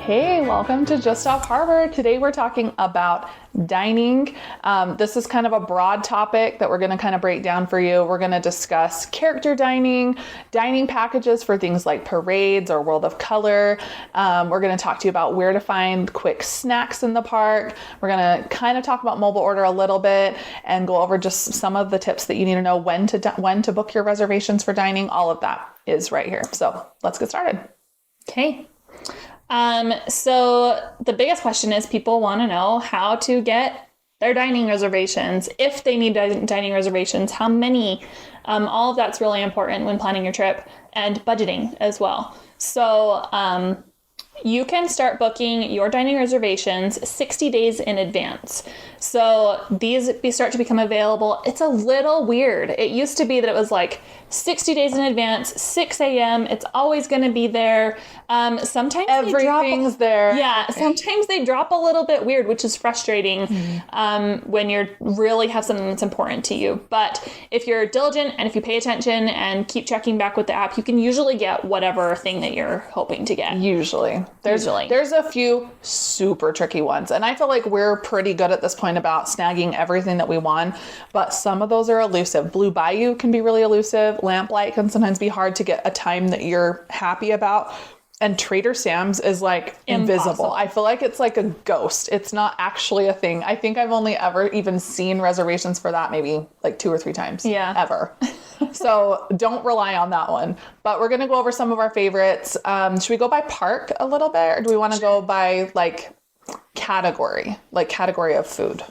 Hey, welcome to Just Off Harbor. Today we're talking about dining. This is kind of a broad topic that we're going to kind of break down for you. We're going to discuss character dining, dining packages for things like parades or World of Color. We're going to talk to you about where to find quick snacks in the park. We're going to kind of talk about mobile order a little bit and go over just some of the tips that you need to know when to book your reservations for dining. All of that is right here. So let's get started. Okay. So the biggest question is people want to know how to get their dining reservations. If they need dining reservations, how many? All of that's really important when planning your trip, and budgeting as well. So you can start booking your dining reservations 60 days in advance. So these start to become available. It's a little weird. It used to be that it was like 60 days in advance, 6 a.m. It's always going to be there. Sometimes everything's there. Yeah. Sometimes they drop a little bit weird, which is frustrating when you really have something that's important to you. But if you're diligent and if you pay attention and keep checking back with the app, you can usually get whatever thing that you're hoping to get. Usually. There's a few super tricky ones. And I feel like we're pretty good at this point about snagging everything that we want. But some of those are elusive. Blue Bayou can be really elusive. Lamplight can sometimes be hard to get a time that you're happy about. And Trader Sam's is like invisible. Impossible. I feel like it's like a ghost. It's not actually a thing. I think I've only ever even seen reservations for that maybe like 2 or 3 times. Yeah. Ever. So don't rely on that one. But we're going to go over some of our favorites. Should we go by park a little bit? Or do we want to go by like category of food?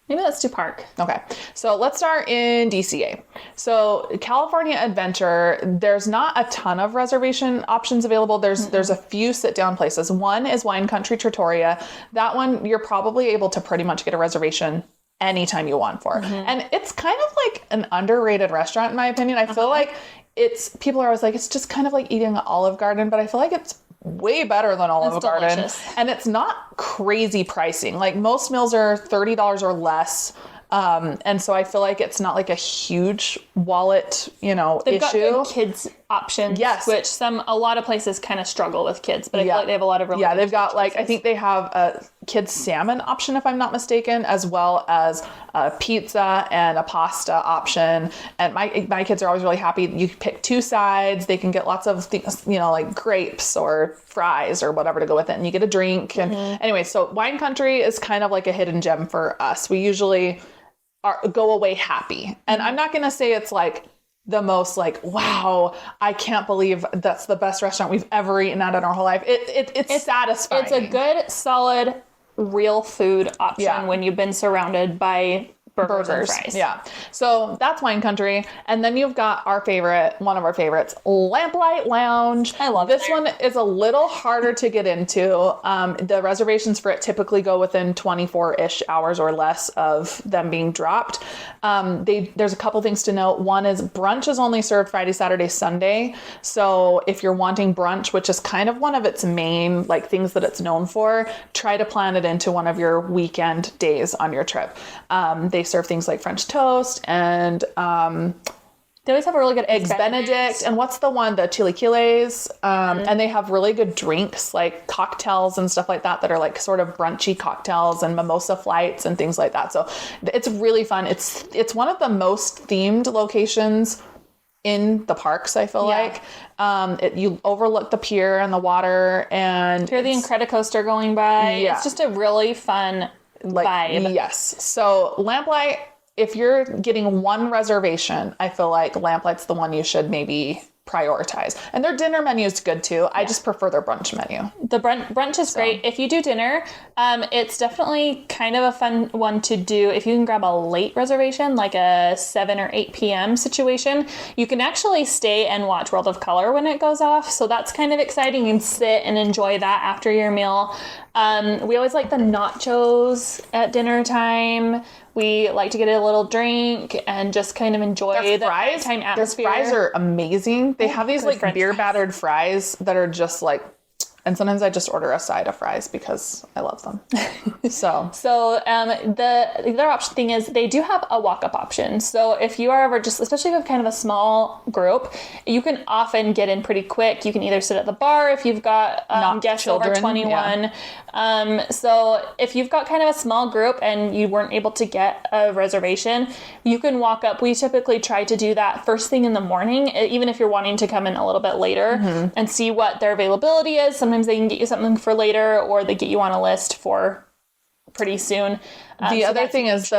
Maybe let's do park. Okay. So let's start in DCA. So California Adventure, there's not a ton of reservation options available. There's a few sit down places. One is Wine Country Trattoria. That one, you're probably able to pretty much get a reservation anytime you want for. And it's kind of like an underrated restaurant in my opinion. I feel like people are always like, it's just kind of like eating an Olive Garden, but I feel like it's way better than Olive Garden. Delicious. And it's not crazy pricing. Like most meals are $30 or less. And so I feel like it's not like a huge wallet, They've issue. got good kids options, Yes. which a lot of places kind of struggle with kids, but I feel like they have a lot of really they've good got like, I choices. think they have a kids salmon option, if I'm not mistaken, as well as a pizza and a pasta option. And my kids are always really happy. You can pick 2 sides. They can get lots of things, like grapes or fries or whatever to go with it. And you get a drink. And anyway, so Wine Country is kind of like a hidden gem for us. We usually go away happy. And I'm not going to say it's like the most like, wow, I can't believe that's the best restaurant we've ever eaten at in our whole life. It's satisfying. It's a good, solid, real food option when you've been surrounded by burgers and fries. Yeah. So that's Wine Country. And then you've got one of our favorites, Lamplight Lounge. I love this one is a little harder to get into. The reservations for it typically go within 24-ish hours or less of them being dropped. There's a couple things to note. One is brunch is only served Friday, Saturday, Sunday. So if you're wanting brunch, which is kind of one of its main like things that it's known for, try to plan it into one of your weekend days on your trip. They serve things like French toast and They always have a really good Eggs Benedict. And what's the one? The chilaquiles. And they have really good drinks like cocktails and stuff like that are like sort of brunchy cocktails and mimosa flights and things like that. So it's really fun. It's one of the most themed locations in the parks, I feel like. You overlook the pier and the water and hear the Incredicoaster going by. Yeah. It's just a really fun vibe. Yes. So Lamplight, if you're getting one reservation, I feel like Lamplight's the one you should maybe prioritize. And their dinner menu is good too. I just prefer their brunch menu. The brunch is great. If you do dinner, it's definitely kind of a fun one to do. If you can grab a late reservation, like a 7 or 8 p.m. situation, you can actually stay and watch World of Color when it goes off. So that's kind of exciting. You can sit and enjoy that after your meal. We always like the nachos at dinner time. We like to get a little drink and just kind of enjoy the nighttime atmosphere. Their fries are amazing. They have these like beer battered fries that are just like And sometimes I just order a side of fries because I love them. So the other option thing is they do have a walk-up option. So if you are ever just, especially with kind of a small group, you can often get in pretty quick. You can either sit at the bar if you've got guests children, over 21. yeah. So if you've got kind of a small group and you weren't able to get a reservation, you can walk up. We typically try to do that first thing in the morning, even if you're wanting to come in a little bit later and see what their availability is. Sometimes they can get you something for later, or they get you on a list for pretty soon. The other thing is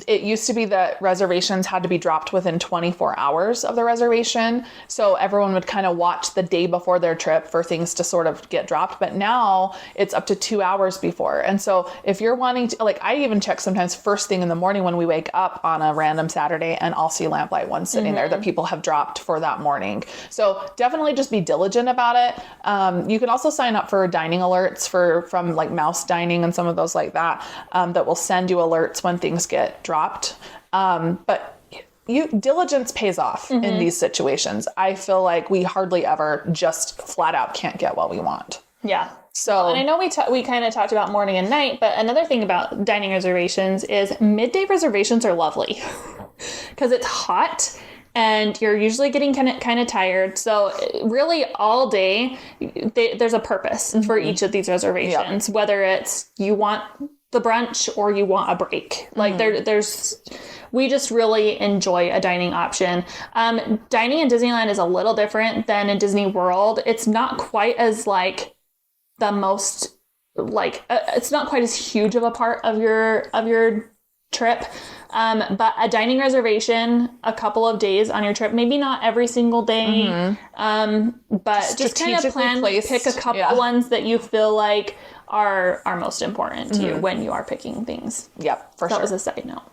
it used to be that reservations had to be dropped within 24 hours of the reservation. So everyone would kind of watch the day before their trip for things to sort of get dropped. But now it's up to 2 hours before. And so if you're wanting to, like, I even check sometimes first thing in the morning when we wake up on a random Saturday, and I'll see Lamplight One sitting there that people have dropped for that morning. So definitely just be diligent about it. You can also sign up for dining alerts from like Mouse Dining and some of those like that. That will send you alerts when things get dropped. But diligence pays off in these situations. I feel like we hardly ever just flat out can't get what we want. Yeah. So, and I know we kind of talked about morning and night, but another thing about dining reservations is midday reservations are lovely because it's hot and you're usually getting kind of tired. So really all day, there's a purpose for each of these reservations, whether it's you want the brunch or you want a break. Like we just really enjoy a dining option. Dining in Disneyland is a little different than in Disney World. It's not quite as like the most like it's not quite as huge of a part of your trip. But a dining reservation a couple of days on your trip, maybe not every single day, but just kind of pick a couple ones that you feel like are most important to you when you are picking things. Yep, for sure. That was a side note.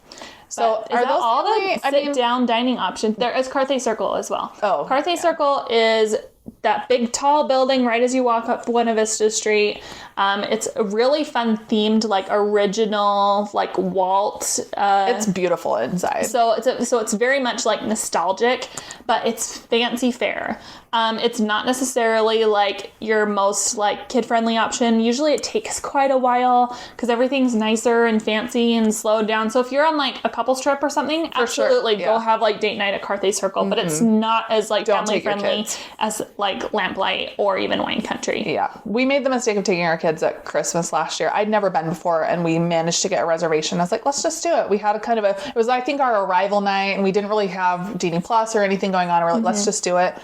So is that all the sit-down dining options? There is Carthay Circle as well. Oh, Carthay Circle is that big tall building right as you walk up Buena Vista Street. It's a really fun themed, like original, like Walt. It's beautiful inside. So it's very much like nostalgic, but it's fancy fare. It's not necessarily like your most like kid-friendly option. Usually it takes quite a while because everything's nicer and fancy and slowed down. So if you're on like a couple's trip or something, absolutely go have like date night at Carthay Circle, but it's not as like family friendly as like Lamplight or even Wine Country. Yeah. We made the mistake of taking our kids at Christmas last year. I'd never been before, and we managed to get a reservation. I was like, let's just do it. We had it was, I think, our arrival night, and we didn't really have Genie Plus or anything going on. We're like, let's just do it.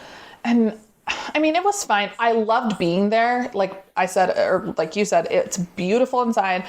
And I mean, it was fine. I loved being there. Like I said, or like you said, it's beautiful inside.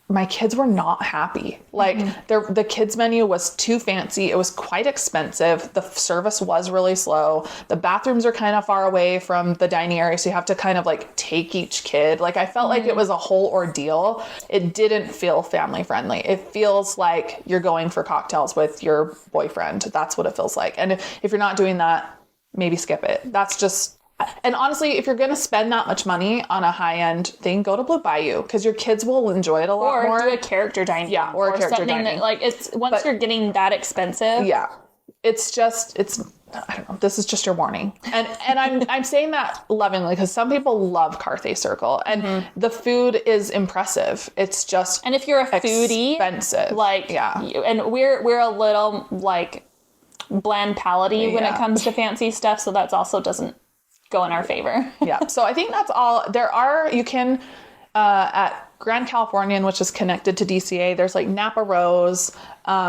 My kids were not happy. Like the kids menu was too fancy. It was quite expensive. The service was really slow. The bathrooms are kind of far away from the dining area. So you have to kind of like take each kid. Like I felt like it was a whole ordeal. It didn't feel family friendly. It feels like you're going for cocktails with your boyfriend. That's what it feels like. And if you're not doing that, maybe skip it. That's just... And honestly, if you're going to spend that much money on a high-end thing, go to Blue Bayou because your kids will enjoy it a lot more. Or do a character dining. Yeah, or a character dining. That, like, once you're getting that expensive. Yeah. I don't know. This is just your warning. And I'm saying that lovingly because some people love Carthay Circle and the food is impressive. It's just and if you're a foodie, expensive. Like, and we're a little like bland palatey when it comes to fancy stuff. So that's also doesn't go in our favor. Yeah. So I think that's all. You can, at Grand Californian, which is connected to DCA, there's like Napa Rose,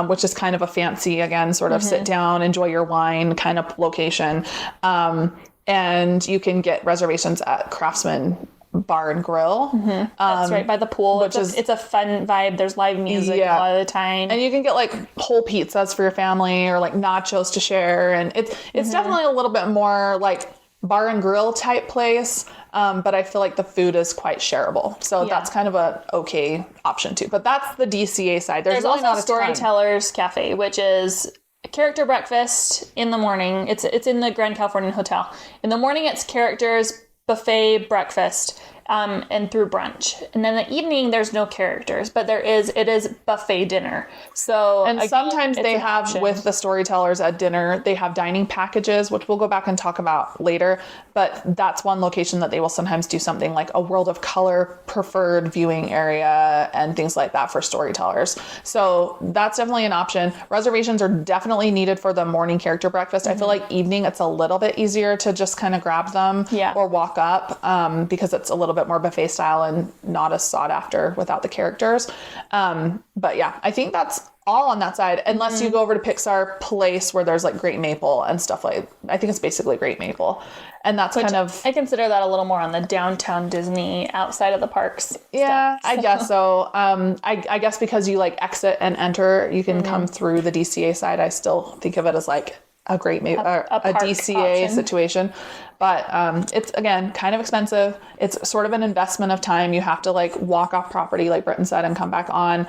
which is kind of a fancy, again, sort of sit down, enjoy your wine kind of location. And you can get reservations at Craftsman Bar and Grill. That's right by the pool, it's a fun vibe. There's live music a lot of the time, and you can get like whole pizzas for your family or like nachos to share. And it's definitely a little bit more like bar and grill type place, but I feel like the food is quite shareable, so that's kind of a okay option too. But that's the DCA side. There's really also not a Storytellers Cafe, which is a character breakfast in the morning. It's in the Grand Californian Hotel. In the morning, it's characters buffet breakfast, and through brunch. And then the evening, there's no characters, but it is buffet dinner. So And again, sometimes it's they an have, option. with the storytellers at dinner, they have dining packages, which we'll go back and talk about later. But that's one location that they will sometimes do something like a World of Color preferred viewing area and things like that for storytellers. So that's definitely an option. Reservations are definitely needed for the morning character breakfast. I feel like evening, it's a little bit easier to just kind of grab them or walk up because it's a little bit more buffet style and not as sought after without the characters. But yeah, I think that's all on that side, unless you go over to Pixar Place where there's like Great Maple and stuff like, I think it's basically Great Maple. And that's kind of... I consider that a little more on the downtown Disney outside of the parks. Yeah, stuff, I guess so. I guess because you like exit and enter, you can come through the DCA side. I still think of it as like a Great Maple, a DCA option. situation. But it's, again, kind of expensive. It's sort of an investment of time. You have to like walk off property, like Britton said, and come back on.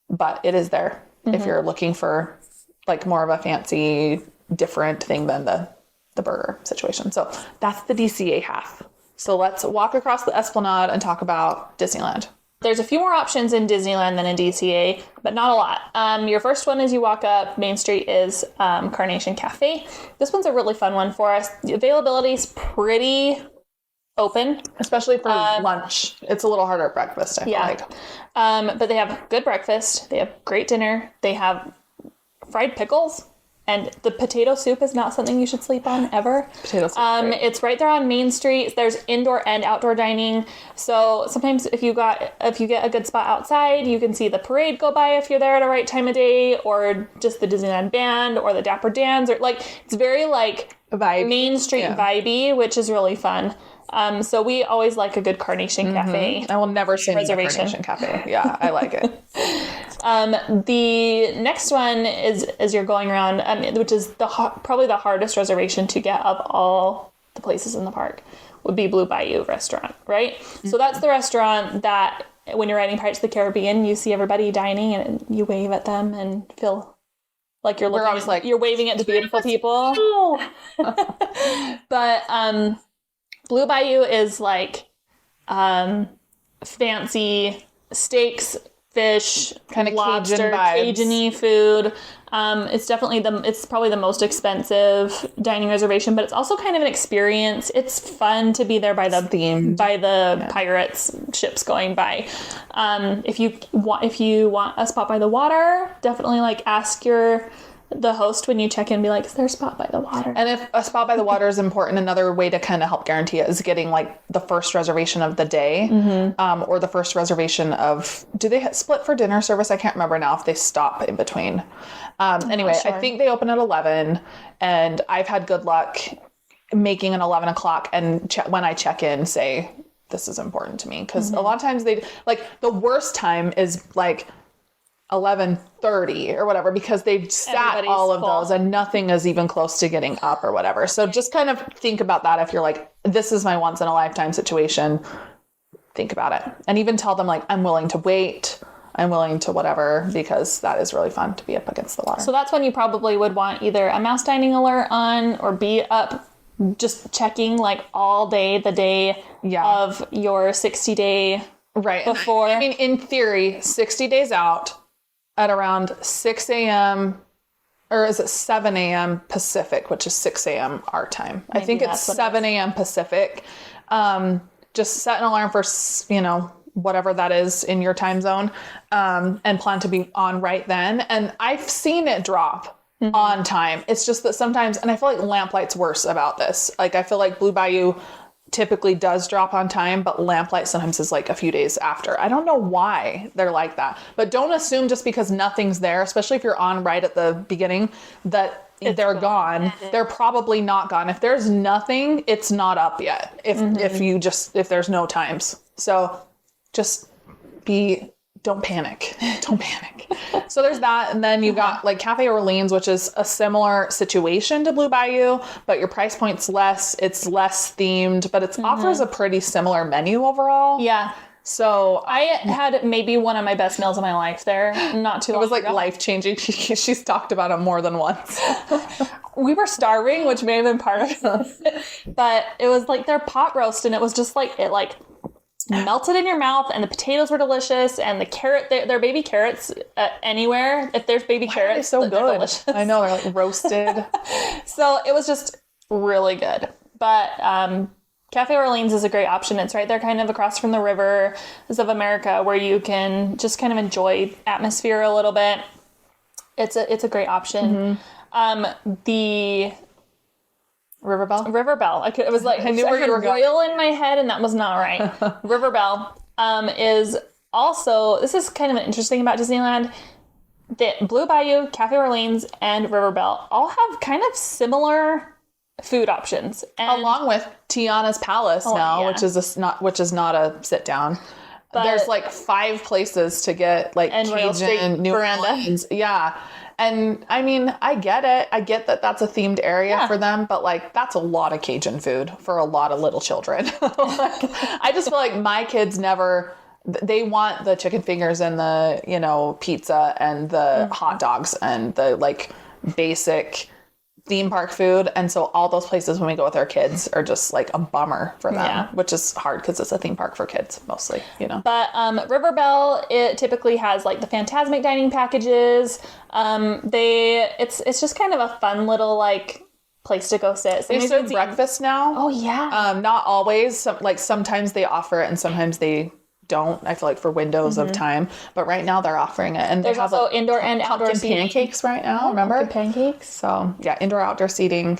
But it is there if you're looking for like more of a fancy, different thing than the burger situation. So that's the DCA half. So let's walk across the Esplanade and talk about Disneyland. There's a few more options in Disneyland than in DCA, but not a lot. Your first one is you walk up Main Street is Carnation Cafe. This one's a really fun one for us. The availability is pretty open. Especially for lunch. It's a little harder at breakfast, I feel like. But they have good breakfast. They have great dinner. They have fried pickles. And the potato soup is not something you should sleep on ever. Potato soup. It's right there on Main Street. There's indoor and outdoor dining. So sometimes if you get a good spot outside, you can see the parade go by if you're there at the right time of day, or just the Disneyland band or the Dapper Dans, or like it's very like Vibe. Main Street vibey, which is really fun. So we always like a good Carnation Cafe. I will never say reservation. Carnation Cafe. Yeah, I like it. The next one is as you're going around, which is probably the hardest reservation to get of all the places in the park, would be Blue Bayou Restaurant, right? So that's the restaurant that when you're riding Pirates of the Caribbean, you see everybody dining and you wave at them and feel like you're looking. You're waving at the beautiful people. But Blue Bayou is like fancy steaks, fish, kind of lobster, Cajun vibes. Cajun-y food. It's probably the most expensive dining reservation, but it's also kind of an experience. It's fun to be there by the pirates ships going by. If you want a spot by the water, definitely like ask the host when you check in, be like, is there a spot by the water? And if a spot by the water is important, another way to kind of help guarantee it is getting like the first reservation of the day, or the first reservation of, do they split for dinner service? I can't remember now if they stop in between. Anyway, sure. I think they open at 11 and I've had good luck making an 11 o'clock and when I check in, say, this is important to me. Cause a lot of times the worst time is like 11:30 or whatever, because they've sat all of those and nothing is even close to getting up or whatever. So just kind of think about that. If you're like, this is my once in a lifetime situation, think about it. And even tell them like, I'm willing to wait. I'm willing to whatever, because that is really fun to be up against the water. So that's when you probably would want either a mouse dining alert on or be up just checking like all day, the day of your 60-day before. I mean, in theory, 60 days out, at around 6 a.m. or is it 7 a.m. Pacific, which is 6 a.m. our time. Maybe I think it's 7 a.m. Pacific. Just set an alarm for, whatever that is in your time zone, and plan to be on right then. And I've seen it drop on time. It's just that sometimes, and I feel like Lamplight's worse about this. Like, I feel like Blue Bayou typically does drop on time, but Lamplight sometimes is like a few days after. I don't know why they're like that, but don't assume just because nothing's there, especially if you're on right at the beginning, that they're gone. They're probably not gone. If there's nothing, it's not up yet. If there's no times. So just don't panic. Don't panic. So there's that. And then you got like Cafe Orleans, which is a similar situation to Blue Bayou, but your price point's less. It's less themed, but it offers a pretty similar menu overall. Yeah. So I had maybe one of my best meals of my life there not too long ago. It was like life-changing. She's talked about it more than once. we were starving, which may have been part of it. But it was like their pot roast, and it was just like, it like melted in your mouth, and the potatoes were delicious, and the carrot, their baby carrots, anywhere, if there's baby carrots, so they're good. delicious. I know, they're like roasted. So it was just really good. But Cafe Orleans is a great option. It's right there kind of across from the Rivers of America, where you can just kind of enjoy atmosphere a little bit. It's a great option. The River Belle? River Belle. It was like, I knew where you were royal in my head, and that was not right. River Belle is also, this is kind of interesting about Disneyland, that Blue Bayou, Cafe Orleans, and River Belle all have kind of similar food options. And along with Tiana's Palace which is not a sit down. But there's like 5 places to get like Cajun, New Orleans. Yeah. And I mean, I get it. I get that that's a themed area for them, but like that's a lot of Cajun food for a lot of little children. I just feel like my kids they want the chicken fingers and the, you know, pizza and the hot dogs and the like basic theme park food. And so all those places when we go with our kids are just like a bummer for them, which is hard because it's a theme park for kids mostly, you know. But River Belle, it typically has like the Fantasmic dining packages. It's just kind of a fun little like place to go sit. They serve breakfast now. Oh yeah. Not always. Sometimes they offer it and sometimes they don't. I feel like for windows of time, but right now they're offering it, and there's also indoor and outdoor seating. Pancakes right now. Remember pancakes? So yeah, indoor outdoor seating.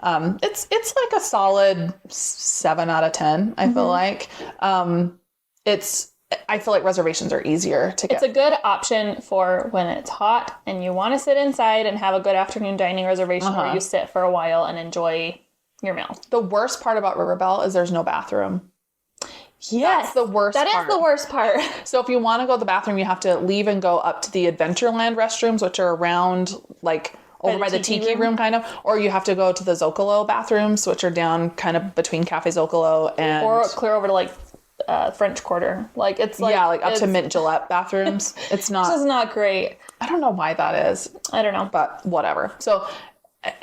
It's like a solid 7 out of 10. I feel like I feel like reservations are easier to get. It's a good option for when it's hot and you want to sit inside and have a good afternoon dining reservation where you sit for a while and enjoy your meal. The worst part about River Belle is there's no bathroom. Yes, that's the worst part. That is the worst part. So if you want to go to the bathroom, you have to leave and go up to the Adventureland restrooms, which are around like over by the tiki room kind of, or you have to go to the Zocalo bathrooms, which are down kind of between Cafe Zocalo and... Or clear over to like French Quarter. Like it's like... Yeah, like up to Mint Gillette bathrooms. It's not... This is not great. I don't know why that is. I don't know. But whatever. So...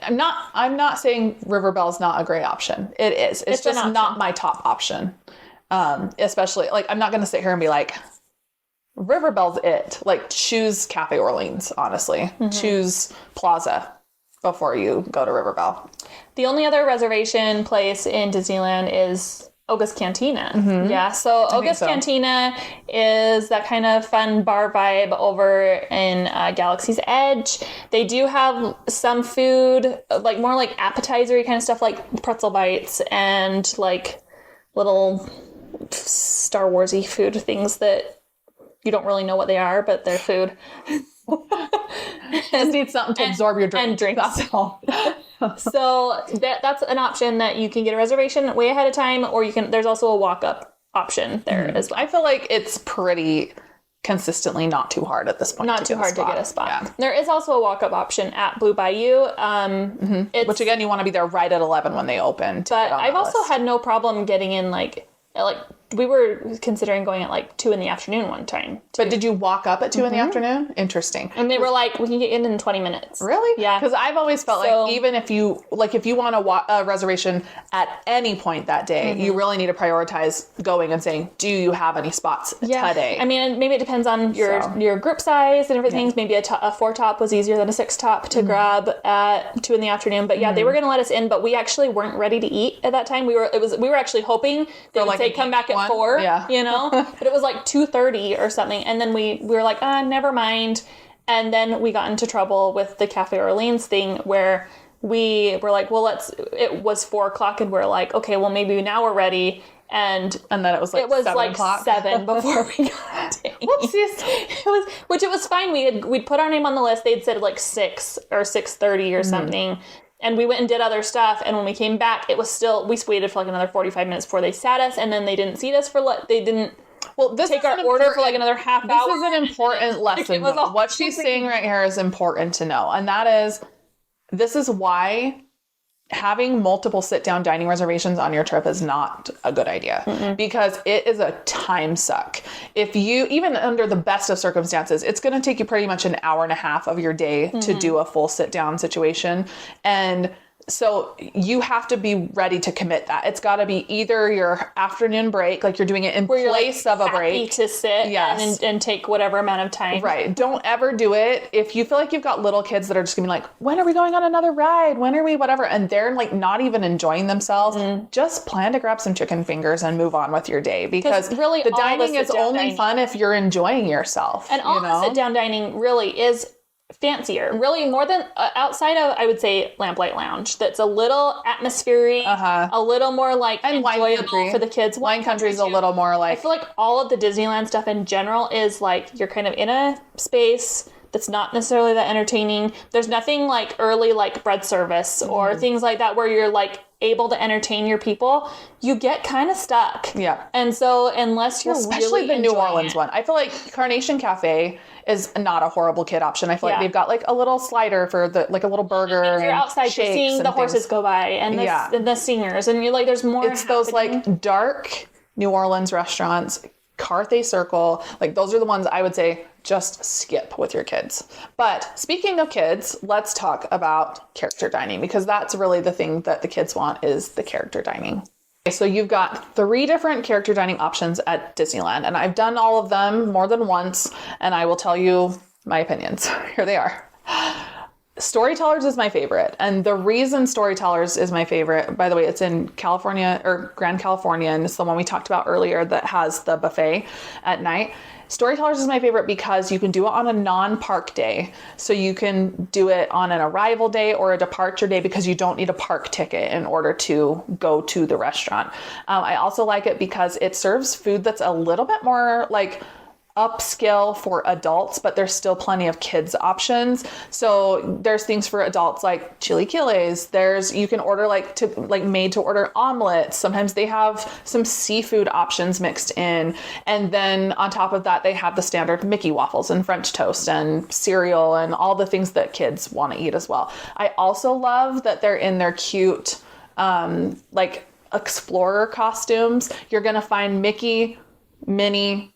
I'm not saying River Belle's not a great option. It is. It's just not my top option. Especially, like, I'm not going to sit here and be like, River Belle's it. Like, choose Cafe Orleans, honestly. Choose Plaza before you go to River Belle. The only other reservation place in Disneyland is Oga's Cantina. Yeah, so Oga's Cantina is that kind of fun bar vibe over in Galaxy's Edge. They do have some food, like more like appetizer-y kind of stuff, like pretzel bites and like little Star Wars-y food things that you don't really know what they are, but they're food. Just need something to absorb your drink. And drinks. That's all. So that's an option that you can get a reservation way ahead of time, or there's also a walk-up option there as well. I feel like it's pretty consistently not too hard at this point. Not too hard to get a spot. Yeah. There is also a walk-up option at Blue Bayou. Which again, you want to be there right at 11 when they open. But I've also had no problem getting in like we were considering going at like 2 p.m. one time. But did you walk up at 2 p.m? Interesting. And they were like, we can get in 20 minutes. Really? Yeah. Because I've always felt like even if you want a reservation at any point that day, you really need to prioritize going and saying, do you have any spots today? I mean, maybe it depends on your group size and everything. Maybe a 4-top was easier than a 6-top to grab at 2 p.m. But yeah, they were going to let us in, but we actually weren't ready to eat at that time. We were actually hoping they would say come back at 4, you know, but it was like 2:30 or something. And then we were like, never mind. And then we got into trouble with the Cafe Orleans thing where we were like, well, it was 4 o'clock and we're like, okay, well, maybe now we're ready. And then it was like 7 o'clock. 7 before we got to eat. Whoopsies. It was fine. We'd put our name on the list. They'd said like 6 or 6:30 or something. And we went and did other stuff. And when we came back, it was still, we waited for like another 45 minutes before they sat us. And then they didn't seat us they didn't take our order for like another half hour. This is an important lesson. What she's saying right here is important to know. And that is, this is why having multiple sit-down dining reservations on your trip is not a good idea because it is a time suck. If you, even under the best of circumstances, it's going to take you pretty much an hour and a half of your day to do a full sit-down situation. And so you have to be ready to commit that. It's got to be either your afternoon break, like you're doing it in place of a break. To sit and take whatever amount of time. Right. Don't ever do it. If you feel like you've got little kids that are just gonna be like, when are we going on another ride? When are we whatever? And they're like not even enjoying themselves. Just plan to grab some chicken fingers and move on with your day because really the dining is only fun if you're enjoying yourself. And all the sit-down dining really is fancier, really more than outside of, I would say, Lamplight Lounge. That's a little atmospheric, a little more like and enjoyable for the kids. Wine Country is a little more like. I feel like all of the Disneyland stuff in general is like you're kind of in a space that's not necessarily that entertaining. There's nothing like early like bread service or things like that where you're like able to entertain your people. You get kind of stuck. Yeah. And so unless you're especially really the New Orleans one, I feel like Carnation Cafe is not a horrible kid option. I feel like they've got like a little slider for the like a little burger and you're outside shakes seeing the horses things. Go by and the singers and you're like there's more. It's those like dark New Orleans restaurants, Carthay Circle, like those are the ones I would say just skip with your kids. But speaking of kids, let's talk about character dining because that's really the thing that the kids want is the character dining. So you've got 3 different character dining options at Disneyland, and I've done all of them more than once, and I will tell you my opinions. Here they are. Storytellers is my favorite, and the reason Storytellers is my favorite, by the way, it's in California, or Grand California, and it's the one we talked about earlier that has the buffet at night. Storytellers is my favorite because you can do it on a non-park day. So you can do it on an arrival day or a departure day because you don't need a park ticket in order to go to the restaurant. I also like it because it serves food that's a little bit more like upscale for adults, but there's still plenty of kids options. So there's things for adults like chilaquiles. You can order made to order omelets. Sometimes they have some seafood options mixed in. And then on top of that, they have the standard Mickey waffles and French toast and cereal and all the things that kids want to eat as well. I also love that they're in their cute, like explorer costumes. You're going to find Mickey, Minnie,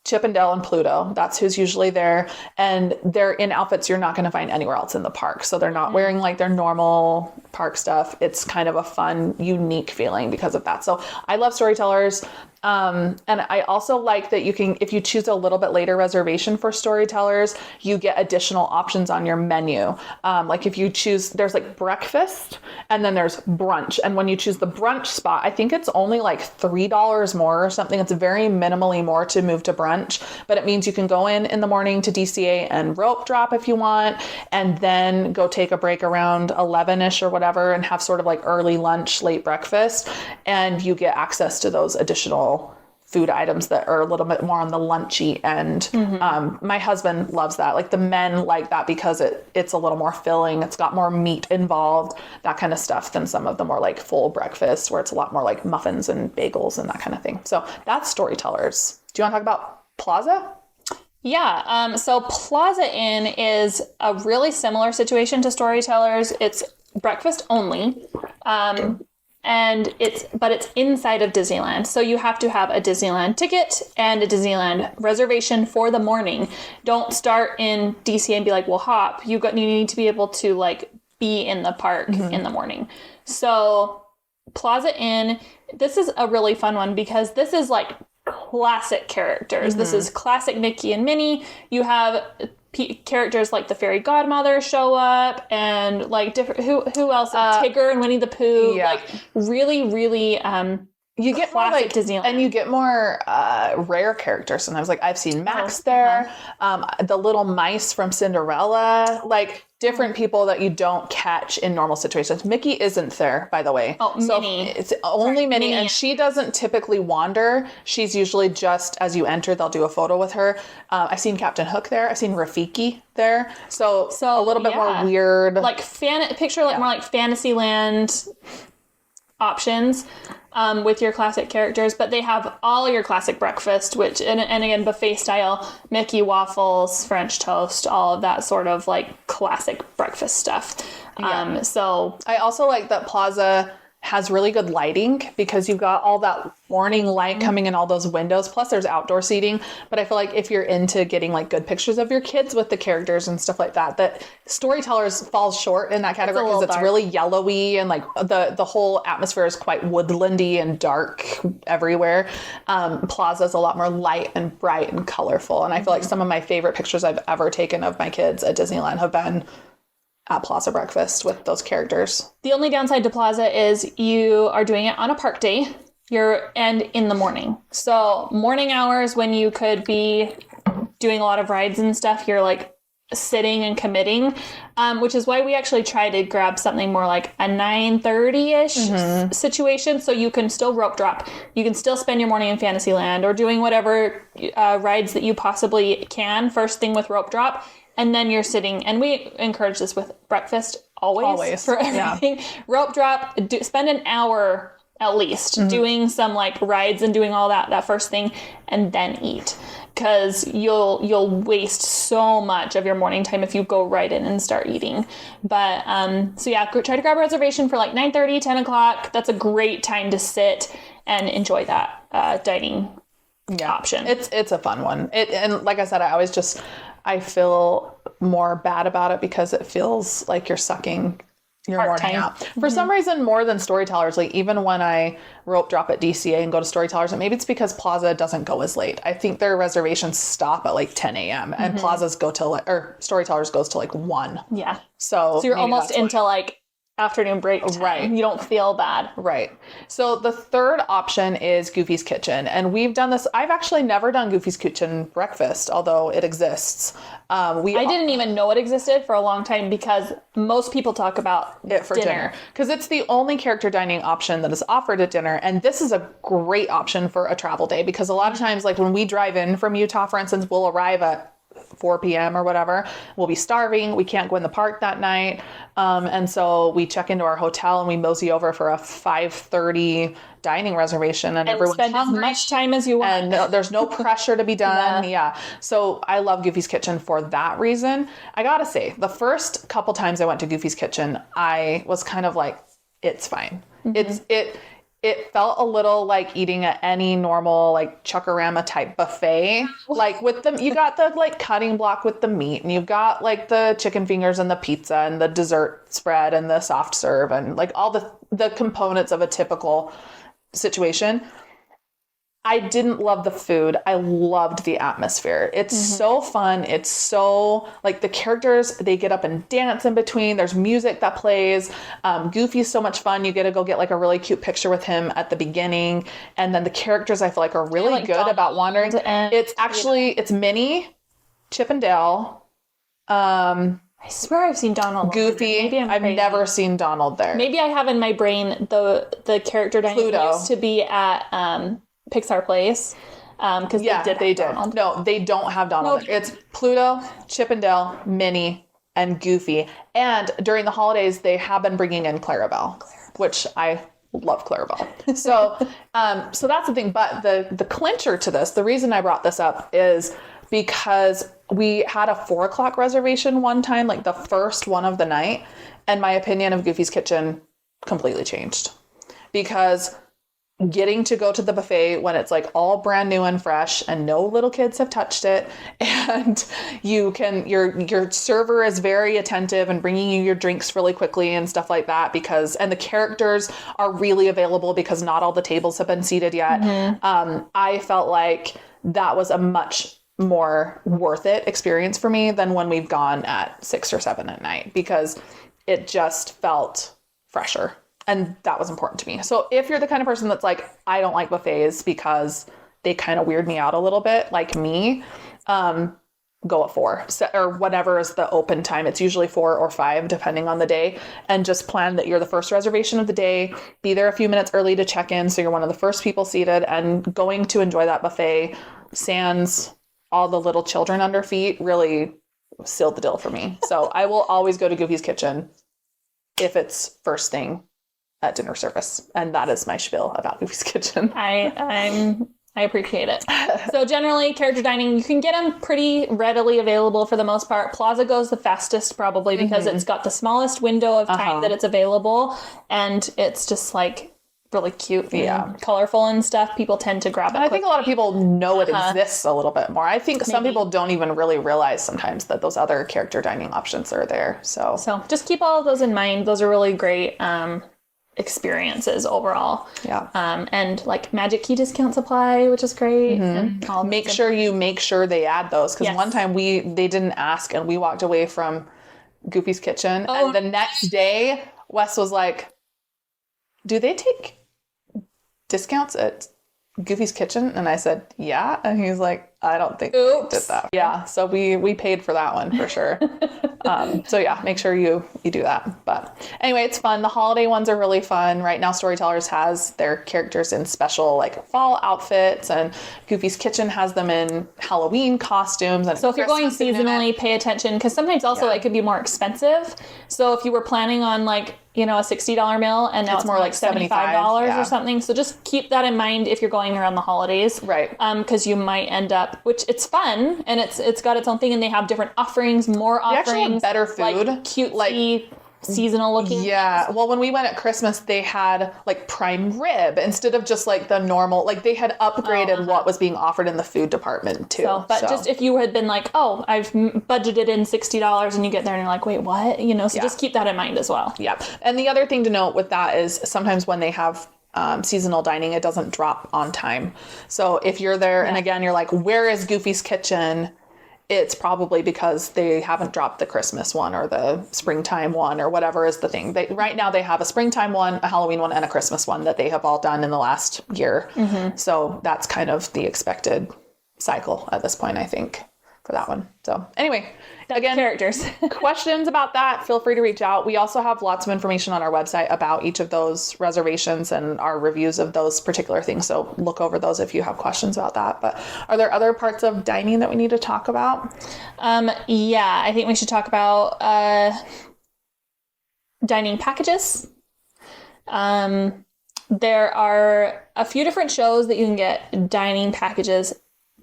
Chip and Dale and Pluto. That's who's usually there. And they're in outfits you're not going to find anywhere else in the park. So they're not wearing like their normal park stuff. It's kind of a fun, unique feeling because of that. So I love Storytellers. And I also like that you can, if you choose a little bit later reservation for Storytellers, you get additional options on your menu. Like if you choose, there's like breakfast and then there's brunch. And when you choose the brunch spot, I think it's only like $3 more or something. It's very minimally more to move to brunch, but it means you can go in the morning to DCA and rope drop if you want, and then go take a break around 11ish or whatever and have sort of like early lunch, late breakfast. And you get access to those additional food items that are a little bit more on the lunchy end. My husband loves that. Like the men like that because it's a little more filling. It's got more meat involved, that kind of stuff than some of the more like full breakfast where it's a lot more like muffins and bagels and that kind of thing. So that's Storytellers. Do you want to talk about Plaza? Yeah. So Plaza Inn is a really similar situation to Storytellers. It's breakfast only. And it's inside of Disneyland. So you have to have a Disneyland ticket and a Disneyland reservation for the morning. Don't start in DC and be like, well, hop. You need to be able to like be in the park in the morning. So Plaza Inn, this is a really fun one because this is like classic characters. This is classic Mickey and Minnie. You have characters like the fairy godmother show up and like different who else Tigger and Winnie the Pooh, like really you get more like Disneyland. And you get more rare characters sometimes. Like I've seen Max there, the little mice from Cinderella, like different people that you don't catch in normal situations. Mickey isn't there, by the way. So Minnie. It's only Minnie, and she doesn't typically wander. She's usually just as you enter, they'll do a photo with her. I've seen Captain Hook there. I've seen Rafiki there. So a little bit more weird. Like picture like more like Fantasyland options with your classic characters, but they have all your classic breakfast, which, and again, buffet style, Mickey waffles, French toast, all of that sort of like classic breakfast stuff. Yeah. So I also like that Plaza has really good lighting because you've got all that morning light coming in all those windows. Plus there's outdoor seating. But I feel like if you're into getting like good pictures of your kids with the characters and stuff like that, that Storytellers falls short in that category because it's really yellowy and like the whole atmosphere is quite woodlandy and dark everywhere. Plaza's a lot more light and bright and colorful. And I feel like some of my favorite pictures I've ever taken of my kids at Disneyland have been at Plaza breakfast with those characters. The only downside to Plaza is you are doing it on a park day. And in the morning. So morning hours when you could be doing a lot of rides and stuff, you're like sitting and committing, which is why we actually try to grab something more like a 9:30-ish situation. So you can still rope drop. You can still spend your morning in Fantasyland or doing whatever rides that you possibly can first thing with rope drop. And then you're sitting, and we encourage this with breakfast always for everything. Yeah. Rope drop, spend an hour at least doing some like rides and doing all that first thing, and then eat. Because you'll waste so much of your morning time if you go right in and start eating. But so yeah, try to grab a reservation for like 9:30, 10 o'clock. That's a great time to sit and enjoy that dining option. It's a fun one. And like I said, I feel more bad about it because it feels like you're sucking your morning out. For some reason, more than Storytellers, like even when I rope drop at DCA and go to Storytellers, and maybe it's because Plaza doesn't go as late. I think their reservations stop at like 10 a.m. and Plaza's go till or Storytellers goes to like 1. Yeah. So you're almost into like afternoon break time. Right. You don't feel bad. Right. So the third option is Goofy's Kitchen. And we've done this. I've actually never done Goofy's Kitchen breakfast, although it exists. I didn't even know it existed for a long time because most people talk about it for dinner. Because it's the only character dining option that is offered at dinner. And this is a great option for a travel day because a lot of times, like when we drive in from Utah, for instance, we'll arrive at 4 p.m. or whatever. We'll be starving. We can't go in the park that night. And so we check into our hotel and we mosey over for a 5:30 dining reservation and everyone's spend hungry. As much time as you want. And there's no pressure to be done. Yeah. So I love Goofy's Kitchen for that reason. I gotta say, the first couple times I went to Goofy's Kitchen, I was kind of like, it's fine. It felt a little like eating at any normal like Chuckarama type buffet. Like with them, you got the like cutting block with the meat and you've got like the chicken fingers and the pizza and the dessert spread and the soft serve and like all the components of a typical situation. I didn't love the food. I loved the atmosphere. It's so fun. It's so like the characters, they get up and dance in between. There's music that plays. Goofy's so much fun. You get to go get like a really cute picture with him at the beginning. And then the characters I feel like are really good Donald about wandering. It's actually, it's Minnie, Chip and Dale. I swear I've seen Donald. Goofy. Maybe I've never seen Donald there. Maybe I have in my brain the character dining used to be at Pixar Place. Because they did. Donald. No, they don't have Donald there. It's Pluto, Chip and Dale, Minnie, and Goofy. And during the holidays, they have been bringing in Clarabelle. Which I love Clarabelle. So, so that's the thing. But the clincher to this, the reason I brought this up is because we had a 4 o'clock reservation one time, like the first one of the night, and my opinion of Goofy's Kitchen completely changed. Because getting to go to the buffet when it's like all brand new and fresh and no little kids have touched it, and your server is very attentive and bringing you your drinks really quickly and stuff like that, and the characters are really available because not all the tables have been seated yet. I felt like that was a much more worth it experience for me than when we've gone at 6 or 7 at night, because it just felt fresher. And that was important to me. So if you're the kind of person that's like, I don't like buffets because they kind of weird me out a little bit, like me, go at 4 or whatever is the open time. It's usually 4 or 5, depending on the day. And just plan that you're the first reservation of the day. Be there a few minutes early to check in, so you're one of the first people seated and going to enjoy that buffet. Sans all the little children under feet really sealed the deal for me. So I will always go to Goofy's Kitchen if it's first thing at dinner service. And that is my spiel about Goofy's Kitchen. I appreciate it. So generally, character dining, you can get them pretty readily available for the most part. Plaza goes the fastest probably because it's got the smallest window of time that it's available, and it's just like really cute and colorful and stuff. People tend to grab it. I think a lot of people know it exists a little bit more. I think some people don't even really realize sometimes that those other character dining options are there. So just keep all of those in mind. Those are really great experiences overall. Yeah. And like Magic Key discount supply, which is great. And make sure they add those, because one time they didn't ask and we walked away from Goofy's Kitchen and the next day Wes was like, do they take discounts at Goofy's Kitchen? And I said, yeah. And he's like, I don't think they did that. Yeah. So we paid for that one for sure. So yeah, make sure you do that. But anyway, it's fun. The holiday ones are really fun. Right now, Storytellers has their characters in special like fall outfits, and Goofy's Kitchen has them in Halloween costumes. And so if you're going seasonally, pay attention, because sometimes also it could be more expensive. So if you were planning on like, a $60 meal and now it's more like $75 or something. So just keep that in mind if you're going around the holidays. Right. Because you might end up, which it's fun and it's got its own thing, and they have different offerings, more offerings. They actually have better food. Like cutesy, seasonal looking. Yeah. Well, when we went at Christmas, they had like prime rib instead of just like the normal, like they had upgraded what was being offered in the food department too. But just if you had been like, oh, I've budgeted in $60 and you get there and you're like, wait, what? So just keep that in mind as well. Yeah. And the other thing to note with that is sometimes when they have seasonal dining, it doesn't drop on time. So if you're there and again, you're like, where is Goofy's Kitchen? It's probably because they haven't dropped the Christmas one or the springtime one or whatever is the thing. Right now they have a springtime one, a Halloween one, and a Christmas one that they have all done in the last year. So that's kind of the expected cycle at this point, I think, for that one. So anyway, again, characters. Questions about that, feel free to reach out. We also have lots of information on our website about each of those reservations and our reviews of those particular things. So look over those if you have questions about that. But are there other parts of dining that we need to talk about? Yeah, I think we should talk about dining packages. There are a few different shows that you can get dining packages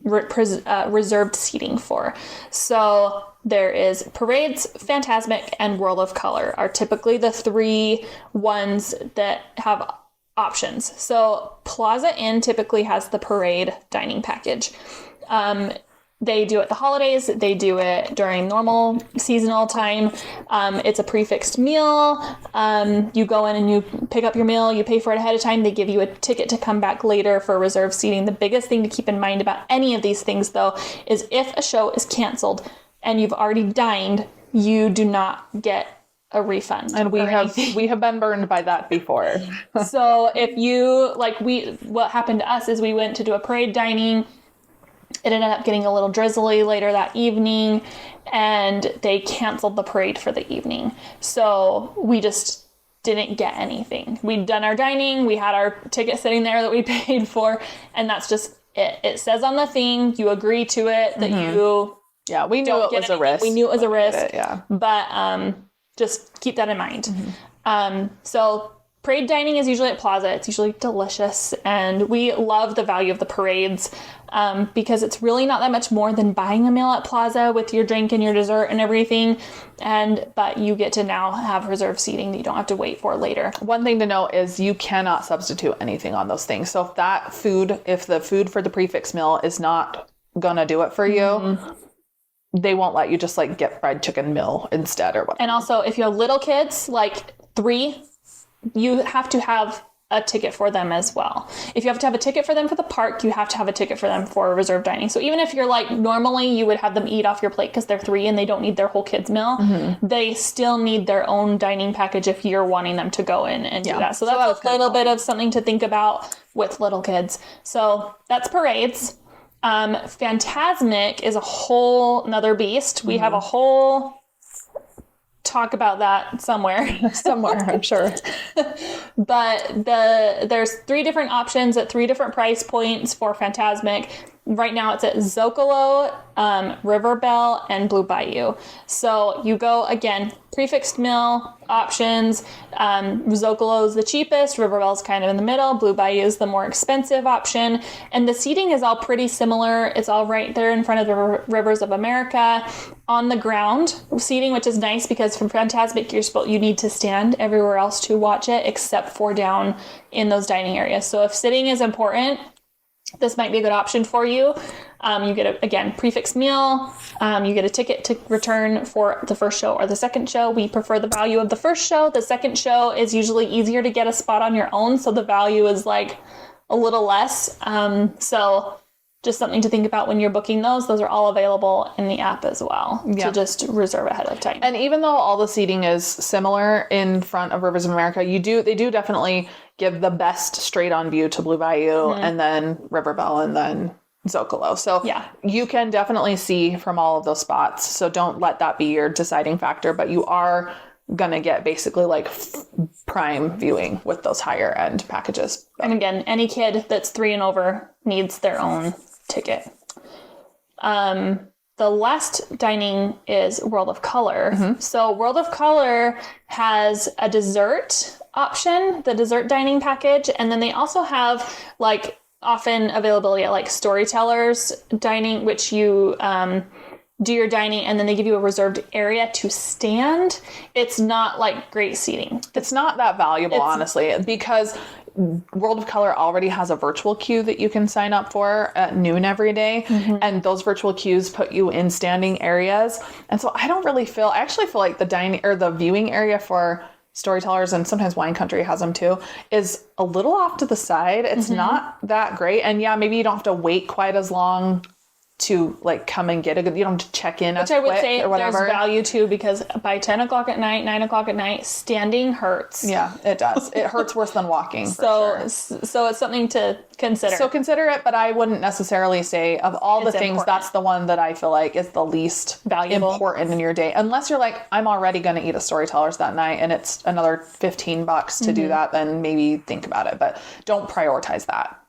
reserved seating for. So there is Parades, Fantasmic, and World of Color are typically the three ones that have options. So Plaza Inn typically has the Parade dining package. They do it the holidays. They do it during normal seasonal time. It's a prefixed meal. You go in and you pick up your meal. You pay for it ahead of time. They give you a ticket to come back later for reserved seating. The biggest thing to keep in mind about any of these things, though, is if a show is canceled and you've already dined, you do not get a refund. And we have been burned by that before. So if you what happened to us is we went to do a parade dining. It ended up getting a little drizzly later that evening, and they canceled the parade for the evening. So we just didn't get anything. We'd done our dining, we had our ticket sitting there that we paid for, and that's just it. It says on the thing, you agree to it, that you we knew it was a risk. We knew it was a risk, yeah. But just keep that in mind. So parade dining is usually at Plaza. It's usually delicious, and we love the value of the parades because it's really not that much more than buying a meal at Plaza with your drink and your dessert and everything, but you get to now have reserved seating that you don't have to wait for later. One thing to note is you cannot substitute anything on those things. So if the food for the prefix meal is not gonna do it for you, they won't let you just get fried chicken meal instead or whatever. And also, if you have little kids, like 3, you have to have a ticket for them as well. If you have to have a ticket for them for the park, you have to have a ticket for them for reserved dining. So even if you're normally you would have them eat off your plate because they're 3 and they don't need their whole kids meal, they still need their own dining package if you're wanting them to go in and do that. So that's a little bit of something to think about with little kids. So that's parades. Phantasmic is a whole another beast. We have a whole talk about that somewhere, I'm sure. But there's 3 different options at 3 different price points for Phantasmic. Right now it's at Zocalo, River Belle, and Blue Bayou. So you go, again, prefixed meal options. Zocalo is the cheapest. River Belle's kind of in the middle. Blue Bayou is the more expensive option. And the seating is all pretty similar. It's all right there in front of the Rivers of America. On the ground seating, which is nice because from Fantasmic, you need to stand everywhere else to watch it except for down in those dining areas. So if sitting is important, this might be a good option for you. You get, again, prefixed meal. You get a ticket to return for the first show or the second show. We prefer the value of the first show. The second show is usually easier to get a spot on your own, so the value is like a little less. So just something to think about when you're booking those. Those are all available in the app as well to just reserve ahead of time. And even though all the seating is similar in front of Rivers of America, they do definitely give the best straight on view to Blue Bayou and then River Belle and then Zocalo. So you can definitely see from all of those spots. So don't let that be your deciding factor, but you are going to get basically like prime viewing with those higher end packages. And again, any kid that's 3 and over needs their own ticket. The last dining is World of Color. So World of Color has a dessert option, the dessert dining package, and then they also have like often availability at like Storytellers dining, which you do your dining and then they give you a reserved area to stand. It's not like great seating. It's not that valuable, honestly, because World of Color already has a virtual queue that you can sign up for at noon every day. And those virtual queues put you in standing areas. And so I actually feel like the dining or the viewing area for Storytellers, and sometimes Wine Country has them too, is a little off to the side. It's not that great. And maybe you don't have to wait quite as long to like come and get you don't have to check in as quick or whatever. Which I would say there's value to, because by 10 o'clock at night, 9 o'clock at night, standing hurts. Yeah, it does. It hurts worse than walking. So it's something to consider. So consider it, but I wouldn't necessarily say of all the things, that's the one that I feel like is the least valuable, important in your day. Unless you're like, I'm already going to eat a Storytellers that night and it's another $15 to do that, then maybe think about it. But don't prioritize that.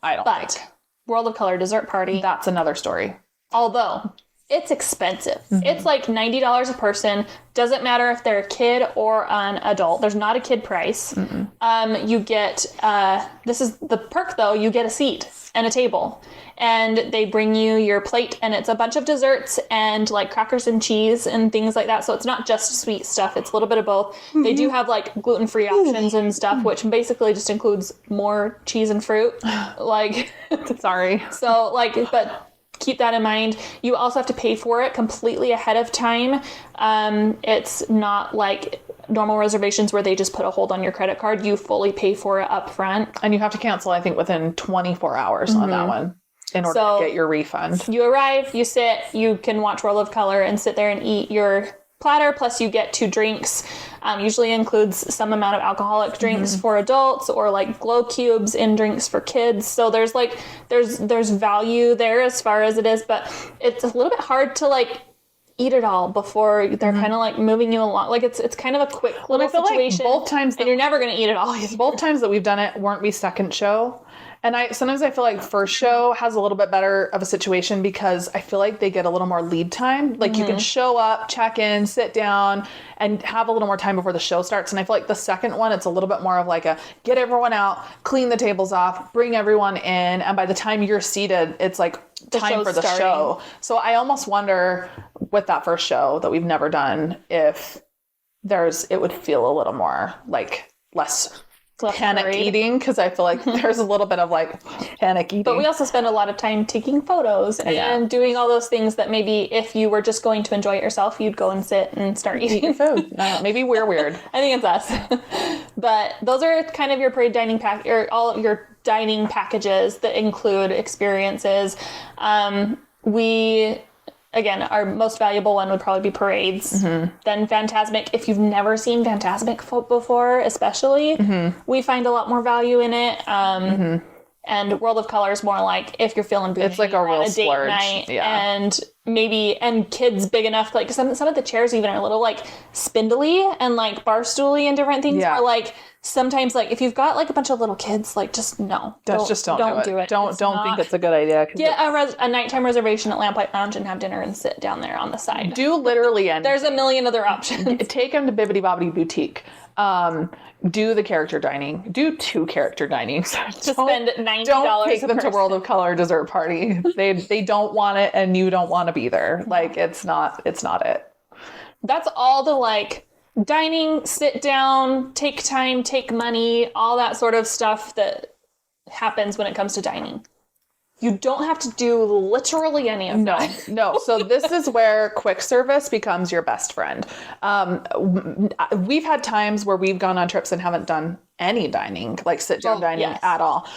I don't think. World of Color dessert party. That's another story. Although it's expensive. It's like $90 a person. Doesn't matter if they're a kid or an adult. There's not a kid price. You get, this is the perk though, you get a seat and a table. And they bring you your plate and it's a bunch of desserts and like crackers and cheese and things like that. So it's not just sweet stuff. It's a little bit of both. They do have like gluten-free options and stuff, which basically just includes more cheese and fruit. Like, sorry. So like, but keep that in mind. You also have to pay for it completely ahead of time. It's not like normal reservations where they just put a hold on your credit card. You fully pay for it up front. And you have to cancel, I think, within 24 hours on that one in order to get your refund. You arrive, you sit, you can watch World of Color and sit there and eat your platter, plus you get 2 drinks. Usually includes some amount of alcoholic drinks for adults or like glow cubes in drinks for kids. So there's like, there's value there as far as it is, but it's a little bit hard to like eat it all before they're kind of like moving you along. Like it's kind of a quick little situation. Like both times and you're never going to eat it all. Both times that we've done it weren't we second show. And sometimes I feel like first show has a little bit better of a situation because I feel like they get a little more lead time. Like you can show up, check in, sit down, and have a little more time before the show starts. And I feel like the second one, it's a little bit more of like a get everyone out, clean the tables off, bring everyone in. And by the time you're seated, it's like time for the show. So I almost wonder with that first show that we've never done if it would feel a little more like less panic eating, because I feel like there's a little bit of like panic eating. But we also spend a lot of time taking photos and doing all those things that maybe if you were just going to enjoy it yourself, you'd go and sit and start eating food. Maybe we're weird. I think it's us. But those are kind of your parade dining pack, or all of your dining packages that include experiences. Again, our most valuable one would probably be parades. Then Fantasmic. If you've never seen Fantasmic before, especially, we find a lot more value in it. And World of Color is more like if you're feeling bougie, it's like a real date splurge. night, and maybe, and kids big enough, like some of the chairs even are a little like spindly and like bar stooly and different things. Yeah. Or like sometimes like if you've got like a bunch of little kids, like just no. Don't do it. Don't think it's a good idea. Get a nighttime reservation at Lamplight Lounge and have dinner and sit down there on the side. Do literally anything. There's a million other options. Take them to Bibbidi Bobbidi Boutique. Do the character dining. Do 2 character dinings. To spend $90 Don't take a them to person. World of Color dessert party. They don't want it, and you don't want to be there. Like it's not it. That's all the like dining, sit down, take time, take money, all that sort of stuff that happens when it comes to dining. You don't have to do literally any of that. No. So this is where quick service becomes your best friend. We've had times where we've gone on trips and haven't done any dining, like sit down dining at all.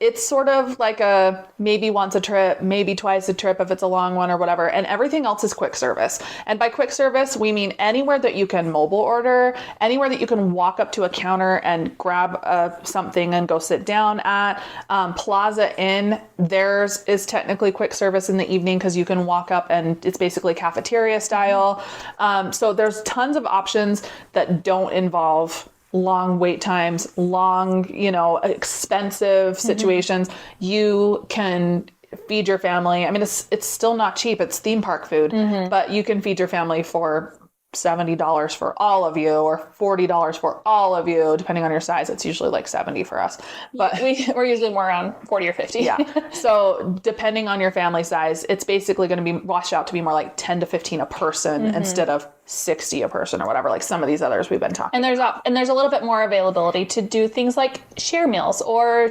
It's sort of like a maybe once a trip, maybe twice a trip if it's a long one or whatever. And everything else is quick service. And by quick service, we mean anywhere that you can mobile order, anywhere that you can walk up to a counter and grab something and go sit down at. Plaza Inn, theirs is technically quick service in the evening because you can walk up and it's basically cafeteria style. So there's tons of options that don't involve long wait times, long, expensive situations. You can feed your family. I mean, it's still not cheap. It's theme park food, but you can feed your family for $70 for all of you or $40 for all of you, depending on your size. It's usually like 70 for us, but we're usually more around 40 or 50. Yeah. So depending on your family size, it's basically going to be washed out to be more like 10 to 15 a person instead of 60 a person or whatever, like some of these others we've been talking about. And there's a little bit more availability to do things like share meals or,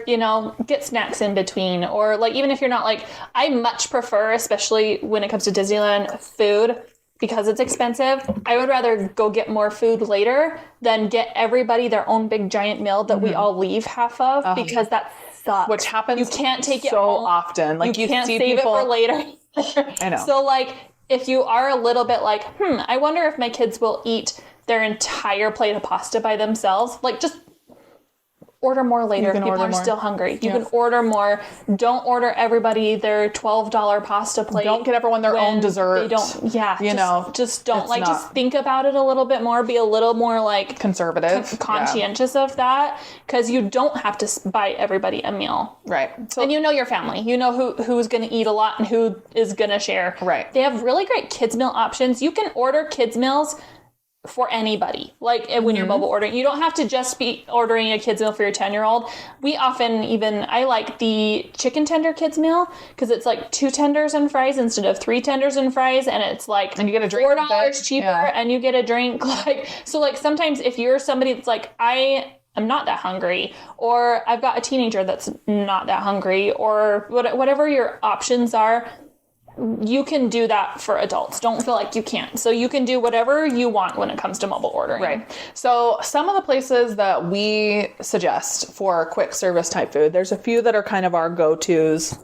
get snacks in between, or like, even if you're not like, I much prefer, especially when it comes to Disneyland food, because it's expensive, I would rather go get more food later than get everybody their own big giant meal that we all leave half of, because that sucks. Which happens you can't take it so home. Often. Like you can't see save people... it for later. I know. So like, if you are a little bit like, I wonder if my kids will eat their entire plate of pasta by themselves, like just order more later if people are still hungry. You can order more. Don't order everybody their $12 pasta plate. Don't get everyone their own dessert. They don't, just don't just think about it a little bit more. Be a little more like conservative, conscientious of that, because you don't have to buy everybody a meal. Right. So, and your family. You know who's going to eat a lot and who is going to share. Right. They have really great kids meal options. You can order kids meals for anybody. Like when you're mobile ordering, you don't have to just be ordering a kids meal for your 10-year-old. We often I like the chicken tender kids meal because it's like 2 tenders and fries instead of 3 tenders and fries, and it's like, and you get a drink $4 cheaper, and you get a drink. So sometimes if you're somebody that's like, I'm not that hungry, or I've got a teenager that's not that hungry, or whatever your options are, you can do that for adults. Don't feel like you can't. So you can do whatever you want when it comes to mobile ordering. Right. So some of the places that we suggest for quick service type food, there's a few that are kind of our go-tos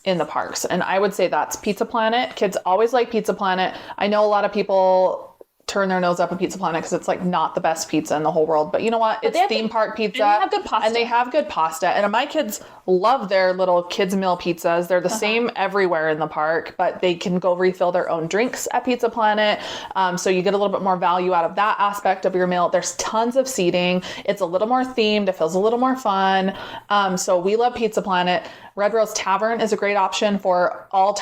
in the parks. And I would say that's Pizza Planet. Kids always like Pizza Planet. I know a lot of people turn their nose up at Pizza Planet because it's like not the best pizza in the whole world. But you know what? It's theme park pizza. And they have good pasta. And they have good pasta. And my kids love their little kids meal pizzas. They're the same everywhere in the park, but they can go refill their own drinks at Pizza Planet. So you get a little bit more value out of that aspect of your meal. There's tons of seating. It's a little more themed. It feels a little more fun. So we love Pizza Planet. Red Rose Tavern is a great option for all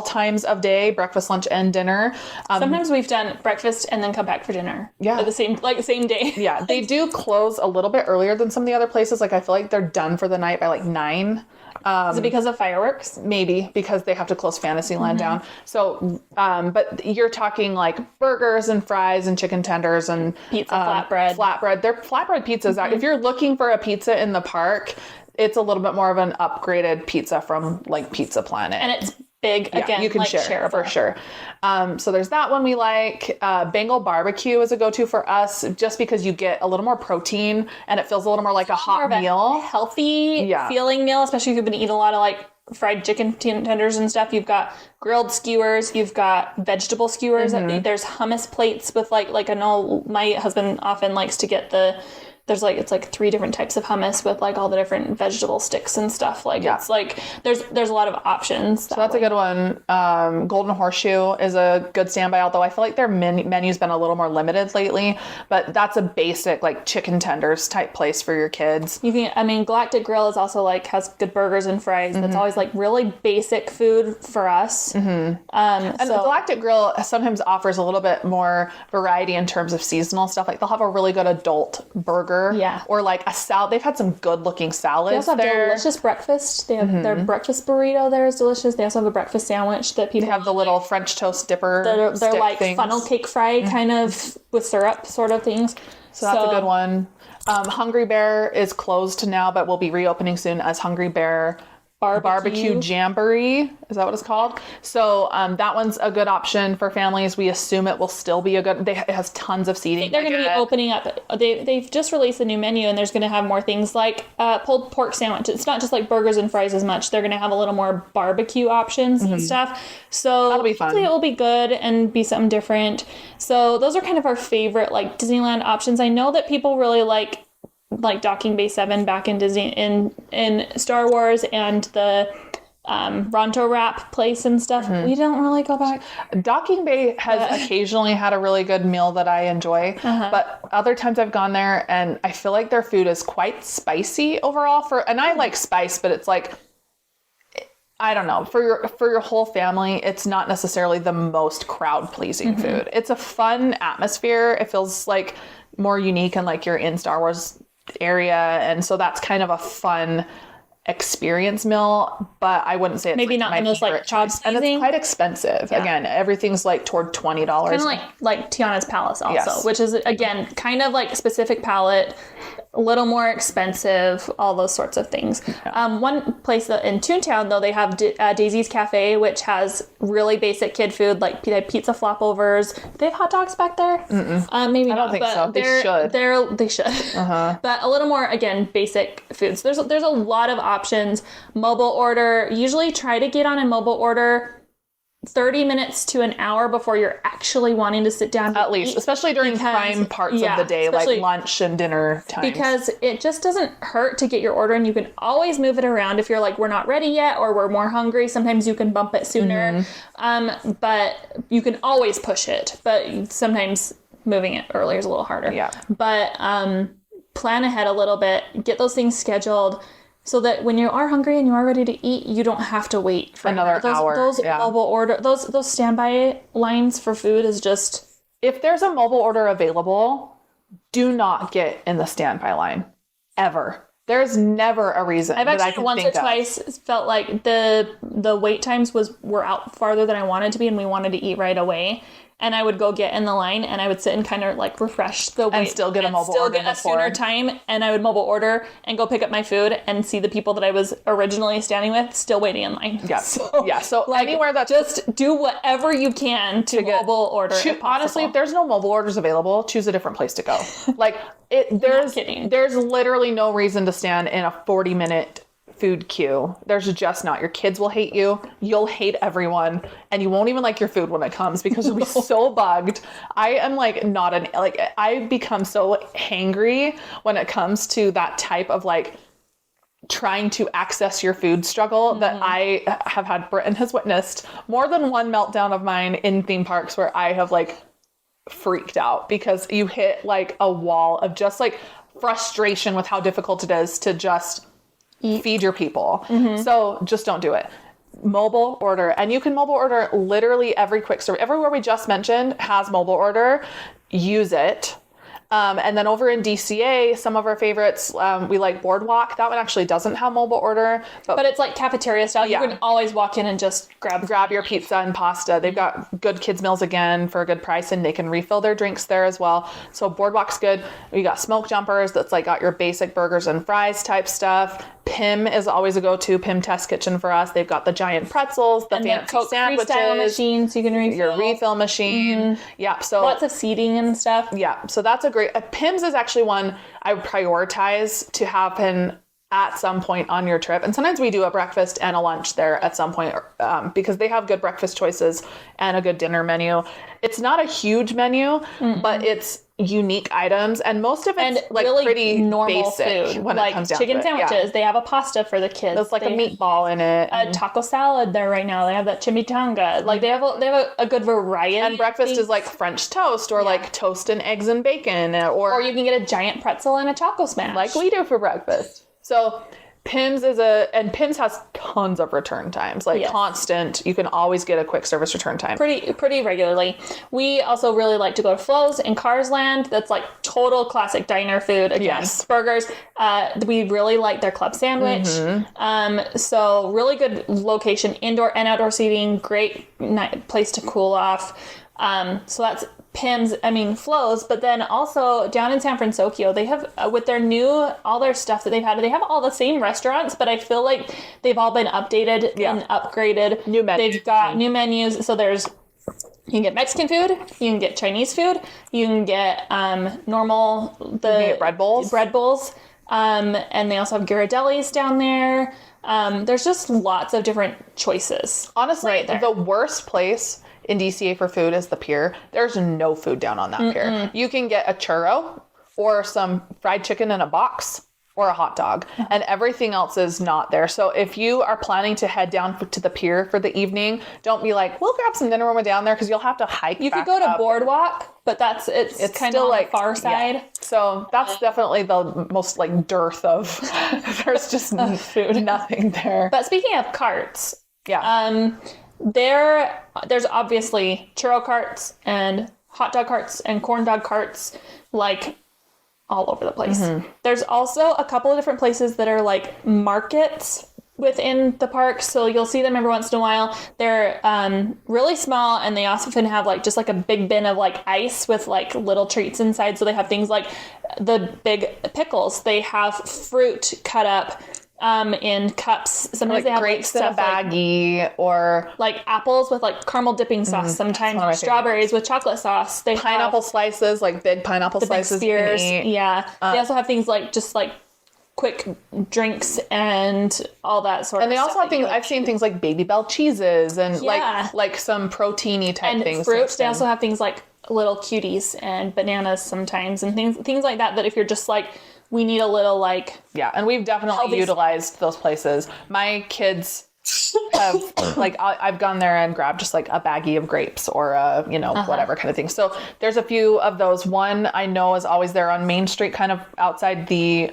times of day, breakfast, lunch, and dinner. Sometimes we've done breakfast and then come back for dinner. Yeah. At the same day. Yeah. They do close a little bit earlier than some of the other places. Like I feel like they're done for the night by like 9. Is it because of fireworks? Maybe because they have to close Fantasyland down. So, but you're talking like burgers and fries and chicken tenders and pizza, flatbread. They're flatbread pizzas. If you're looking for a pizza in the park, it's a little bit more of an upgraded pizza from like Pizza Planet. And it's big, again, you can like share for sure. So there's that one we like. Bengal barbecue is a go-to for us just because you get a little more protein and it feels a little more like a hot meal. Healthy feeling meal, especially if you've been eating a lot of like fried chicken tenders and stuff. You've got grilled skewers, you've got vegetable skewers. There's hummus plates with like I know my husband often likes to get the it's like 3 different types of hummus with like all the different vegetable sticks and stuff. Like it's like there's a lot of options. So that's a good one. Golden Horseshoe is a good standby, although I feel like their menu's been a little more limited lately, but that's a basic like chicken tenders type place for your kids. Galactic Grill is also like has good burgers and fries. That's always like really basic food for us. And Galactic Grill sometimes offers a little bit more variety in terms of seasonal stuff. Like they'll have a really good adult burger, or like a salad. They've had some good looking salads. They also have delicious breakfast. They have their breakfast burrito there is delicious. They also have a breakfast sandwich that people have the little French toast dipper. They're like things. funnel cake fry kind of with syrup sort of things. So that's a good one. Hungry Bear is closed now, but will be reopening soon as Hungry Bear Barbecue Jamboree. Is that what it's called? So that one's a good option for families. We assume it will still be it has tons of seating. They're going to be opening up. They've just released a new menu, and there's going to have more things like pulled pork sandwich. It's not just like burgers and fries as much. They're going to have a little more barbecue options and stuff. So that'll be fun. Hopefully it will be good and be something different. So those are kind of our favorite like Disneyland options. I know that people really like Docking Bay 7 back in Disney in Star Wars and the Ronto Wrap place and stuff. We don't really go back. Docking Bay has occasionally had a really good meal that I enjoy, but other times I've gone there and I feel like their food is quite spicy overall and I like spice, but it's like, I don't know, for your whole family, it's not necessarily the most crowd pleasing food. It's a fun atmosphere. It feels like more unique and like you're in Star Wars area, and so that's kind of a fun experience meal, but I wouldn't say it's maybe like not the most like child and it's quite expensive. Again, everything's like toward $20. Kind of like Tiana's Palace also, which is again kind of like specific palate, a little more expensive, all those sorts of things. One place in Toontown though, they have Daisy's Cafe, which has really basic kid food like they have pizza flopovers. Do they have hot dogs back there? Maybe I don't think so. They should. But a little more again basic foods. There's a lot of options. Mobile order. Usually try to get on a mobile order 30 minutes to an hour before you're actually wanting to sit down at least, especially during prime parts of the day, like lunch and dinner time. Because it just doesn't hurt to get your order, and you can always move it around if you're like, we're not ready yet, or we're more hungry. Sometimes you can bump it sooner, but you can always push it. But sometimes moving it earlier is a little harder. But plan ahead a little bit, get those things scheduled, so that when you are hungry and you are ready to eat, you don't have to wait for another hour. Those mobile order, those standby lines for food is just... If there's a mobile order available, do not get in the standby line. Ever. There's never a reason I've actually once or twice felt like the wait times were out farther than I wanted to be, and we wanted to eat right away. And I would go get in the line, and I would sit and kind of like refresh the wait. And still get a mobile order before. A sooner time, and I would mobile order and go pick up my food and see the people that I was originally standing with still waiting in line. So like, anywhere that's... Just do whatever you can to mobile order. Honestly, if there's no mobile orders available, choose a different place to go. Like, there's literally no reason to stand in a 40-minute food queue. There's just not. Your kids will hate you. You'll hate everyone, and you won't even like your food when it comes because you'll be so bugged. I am like I become so hangry when it comes to that type of like trying to access your food struggle that I have had. Britton has witnessed more than one meltdown of mine in theme parks where I have like freaked out because you hit like a wall of just like frustration with how difficult it is to just feed your people. So just don't do it. Mobile order. And you can mobile order literally every quick service. Everywhere we just mentioned has mobile order. Use it. And then over in DCA, some of our favorites, we like Boardwalk. That one actually doesn't have mobile order. But it's like cafeteria style. You can always walk in and just grab your pizza and pasta. They've got good kids meals again for a good price, and they can refill their drinks there as well. So Boardwalk's good. We got Smoke Jumpers. That's like got your basic burgers and fries type stuff. Pim is always a go-to. Pim Test Kitchen for us. They've got the giant pretzels, the fancy Coke sandwiches, freestyle machines you can refill. Your refill machine. So lots of seating and stuff. So that's a great... Pim's is actually one I would prioritize to happen at some point on your trip. And sometimes we do a breakfast and a lunch there at some point because they have good breakfast choices and a good dinner menu. It's not a huge menu, but it's unique items, and most of it's and like really pretty normal basic food, when like it comes down chicken to it. sandwiches. Yeah. They have a pasta for the kids. There's like a They meatball in it. have a taco salad there right now. They have that chimichanga. Like they have a good variety. And breakfast is like French toast or like toast and eggs and bacon, or you can get a giant pretzel and a choco smash. like we do for breakfast. So Pim's Pim's has tons of return times, like constant. You can always get a quick service return time. Pretty regularly. We also really like to go to Flo's in Carsland. That's like total classic diner food. Again, burgers. We really like their club sandwich. So really good location, indoor and outdoor seating, great place to cool off. So that's Pim's, Flo's, but then also down in San Francisco, they have, with their all their stuff that they've had, they have all the same restaurants, but I feel like they've all been updated and upgraded. New menus. They've got new menus. So you can get Mexican food, you can get Chinese food, you can get normal, you can get bread bowls. And they also have Ghirardelli's down there. There's just lots of different choices. Honestly, the worst place in DCA for food is the pier. There's no food down on that pier. You can get a churro or some fried chicken in a box or a hot dog, and everything else is not there. So if you are planning to head down to the pier for the evening, don't be like, we'll grab some dinner when we're down there, because you'll have to hike. You could go to Boardwalk, but it's kind still of like the far side. Yeah. So that's definitely the most like dearth of, there's just food, nothing there. But speaking of carts, there's obviously churro carts and hot dog carts and corn dog carts, like all over the place. There's also a couple of different places that are like markets within the park, so you'll see them every once in a while. They're really small, and they often have like just like a big bin of like ice with like little treats inside. So they have things like the big pickles. They have fruit cut up in cups. Sometimes like they have grapes like in a baggie, or like apples with like caramel dipping sauce. Sometimes strawberries with chocolate sauce. They pineapple slices, like big pineapple slices. Big spears. Yeah. They also have things like just like quick drinks and all that sort of stuff. And they also have things, I've seen things like Baby Bell cheeses and like some proteiny type things. And fruit. They also have things like little cuties and bananas sometimes, and things like that if you're just like, we need a little like... Yeah, and we've definitely utilized those places. My kids have, like, I've gone there and grabbed just like a baggie of grapes or whatever kind of thing. So there's a few of those. One I know is always there on Main Street, kind of outside the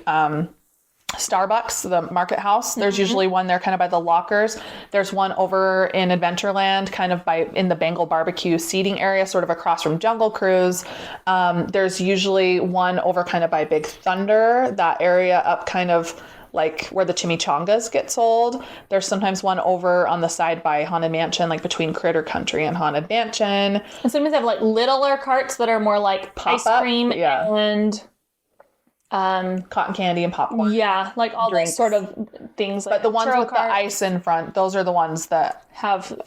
Starbucks, the market house. There's usually one there kind of by the lockers. There's one over in Adventureland, kind of in the Bengal barbecue seating area, sort of across from Jungle Cruise. There's usually one over kind of by Big Thunder, that area up kind of like where the chimichangas get sold. There's sometimes one over on the side by Haunted Mansion, like between Critter Country and Haunted Mansion. And sometimes they have like littler carts that are more like ice cream and cotton candy and popcorn. Yeah, like all those sort of things. Like but the ones with the ice in front, those are the ones that have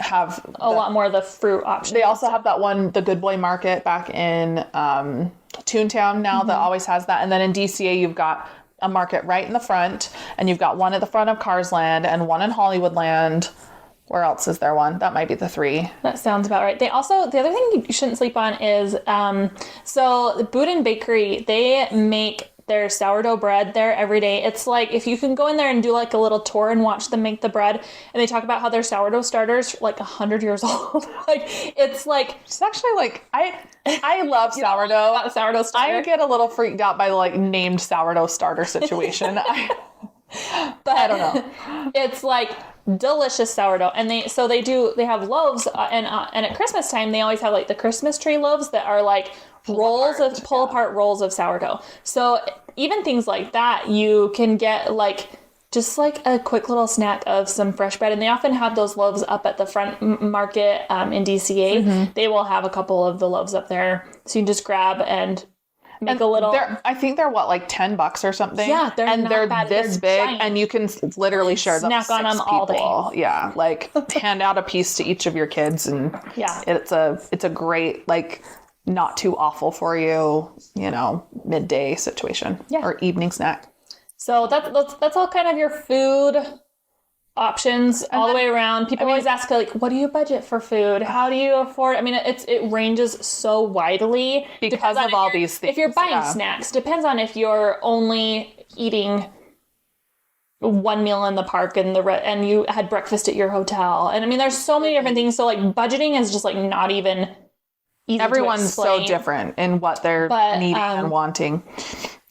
a lot more of the fruit options. They also have that one, the Good Boy Market back in Toontown now that always has that. And then in DCA, you've got a market right in the front, and you've got one at the front of Carsland and one in Hollywoodland. Where else is there one? That might be the three. That sounds about right. They also, the other thing you shouldn't sleep on is, so the Boudin Bakery, they make their sourdough bread there every day. It's like, if you can go in there and do like a little tour and watch them make the bread, and they talk about how their sourdough starter's like 100 years old. It's actually like, I love sourdough. Sourdough starter. I get a little freaked out by the like named sourdough starter situation. But I don't know. It's like delicious sourdough, and they have loaves, and at Christmas time they always have like the Christmas tree loaves that are like pull apart rolls of sourdough. So even things like that, you can get like just like a quick little snack of some fresh bread. And they often have those loaves up at the front market in DCA. They will have a couple of the loaves up there, so you can just grab and make a little. I think they're what, like $10 or something. Yeah, they're this big, giant. And you can literally share them. Snack on them all day. Yeah, like hand out a piece to each of your kids, and it's a great like not too awful for you, midday situation or evening snack. So that's all kind of your food options all the way around. People always ask, like, what do you budget for food? How do you afford? I mean, it ranges so widely because of all these things. If you're buying snacks, depends on if you're only eating one meal in the park and you had breakfast at your hotel. And I mean, there's so many different things. So like budgeting is just like not even easy. Everyone's so different in what they're needing and wanting.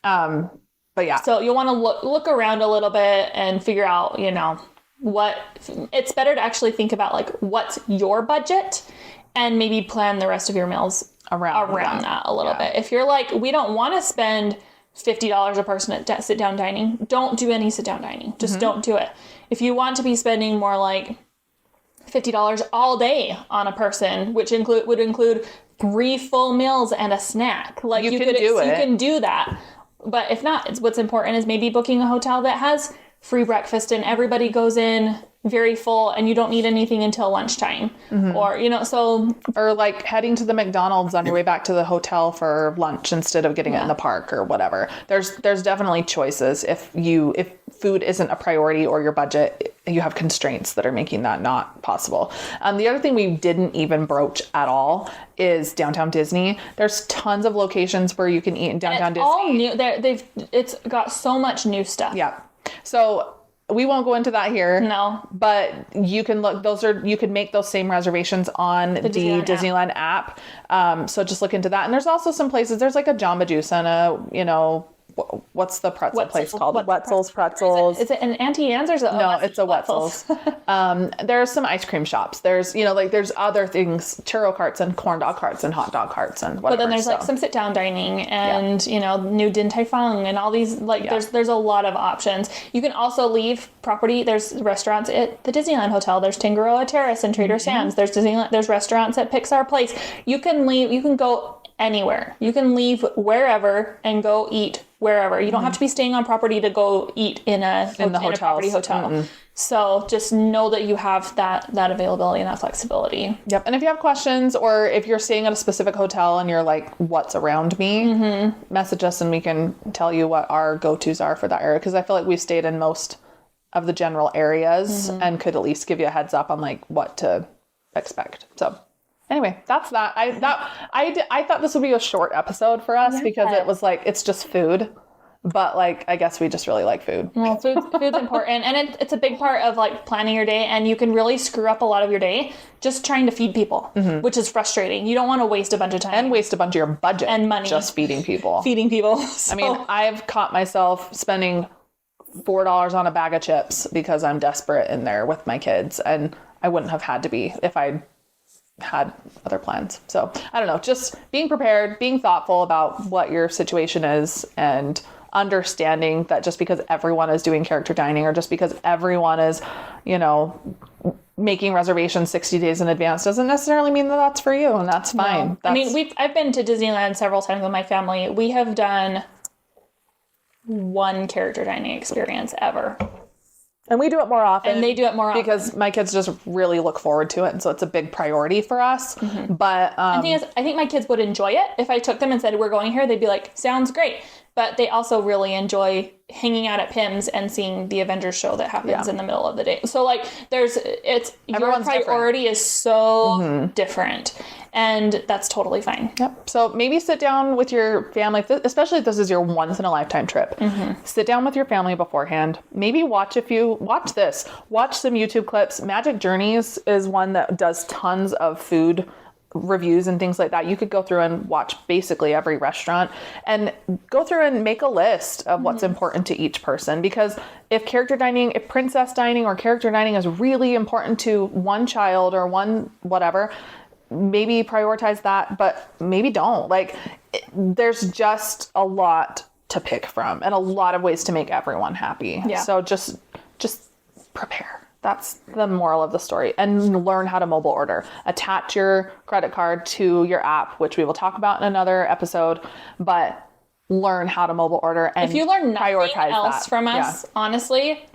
But yeah. So you'll want to look around a little bit and figure out, it's better to actually think about like what's your budget and maybe plan the rest of your meals around that a little bit. If you're like, we don't want to spend $50 a person at sit-down dining, don't do any sit-down dining. Just don't do it. If you want to be spending more like $50 all day on a person, which would include 3 full meals and a snack, like you can do that. But if not, what's important is maybe booking a hotel that has free breakfast and everybody goes in very full and you don't need anything until lunchtime. Or, or like heading to the McDonald's on your way back to the hotel for lunch instead of getting it in the park or whatever. There's definitely choices if food isn't a priority or your budget, you have constraints that are making that not possible. The other thing we didn't even broach at all is downtown Disney. There's tons of locations where you can eat in downtown Disney. All new. It's got so much new stuff. Yeah. So we won't go into that here. No. But you can look, you can make those same reservations on the Disneyland app. So just look into that. And there's also some places, there's like a Jamba Juice and a, what's the pretzel place called? Wetzel's Pretzels. Is it an Auntie Anne's or is it? No, it's a Wetzel's. There's some ice cream shops. There's, there's other things, churro carts and corn dog carts and hot dog carts and whatever. But then there's like some sit down dining and, new Din Tai Fung and all these, there's a lot of options. You can also leave property. There's restaurants at the Disneyland Hotel. There's Tangaroa Terrace and Trader Sam's. There's restaurants at Pixar Place. You can go anywhere. You can leave wherever and go eat wherever. You don't have to be staying on property to go eat in a property hotel. So just know that you have that availability and that flexibility. Yep. And if you have questions or if you're staying at a specific hotel and you're like, what's around me, message us and we can tell you what our go-tos are for that area. Because I feel like we've stayed in most of the general areas and could at least give you a heads up on like what to expect. So anyway, that's that. I thought this would be a short episode for us because it was like, it's just food. But like, I guess we just really like food. Well, food's important. And it's a big part of like planning your day. And you can really screw up a lot of your day just trying to feed people, which is frustrating. You don't want to waste a bunch of time. And waste a bunch of your budget. And money. Just feeding people. So. I mean, I've caught myself spending $4 on a bag of chips because I'm desperate in there with my kids. And I wouldn't have had to be if I'd had other plans. So I don't know, just being prepared, being thoughtful about what your situation is and understanding that just because everyone is doing character dining or just because everyone is, making reservations 60 days in advance doesn't necessarily mean that that's for you, and that's fine. No. I've been to Disneyland several times with my family. We have done one character dining experience ever. And we do it more often. And they do it more often. Because my kids just really look forward to it. And so it's a big priority for us. But the thing is, I think my kids would enjoy it. If I took them and said, we're going here, they'd be like, sounds great. But they also really enjoy hanging out at Pim's and seeing the Avengers show that happens in the middle of the day. So like your priority is so different. And that's totally fine. Yep. So maybe sit down with your family, especially if this is your once in a lifetime trip. Sit down with your family beforehand. Maybe watch some YouTube clips. Magic Journeys is one that does tons of food reviews and things like that. You could go through and watch basically every restaurant and go through and make a list of what's important to each person. Because if princess dining or character dining is really important to one child or one whatever, maybe prioritize that, but maybe don't. Like, there's just a lot to pick from and a lot of ways to make everyone happy. Yeah. So just prepare. That's the moral of the story. And learn how to mobile order. Attach your credit card to your app, which we will talk about in another episode, but learn how to mobile order and if you learn nothing prioritize else from us, honestly,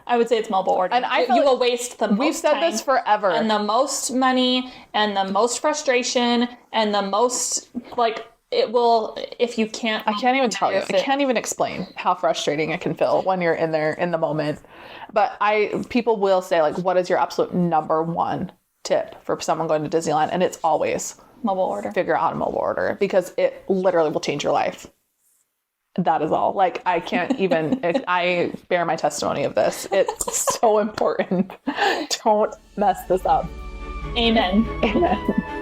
I would say it's mobile order. And you will waste the most We've said time this forever. and the most money and the most frustration and the most like it will, if you can't. I can't even tell you. I can't even explain how frustrating it can feel when you're in there in the moment. But people will say, like, what is your absolute number one tip for someone going to Disneyland? And it's always Mobile order. figure out a mobile order, because it literally will change your life. That is all. Like, I can't even, I bear my testimony of this. It's so important. Don't mess this up. Amen. Amen.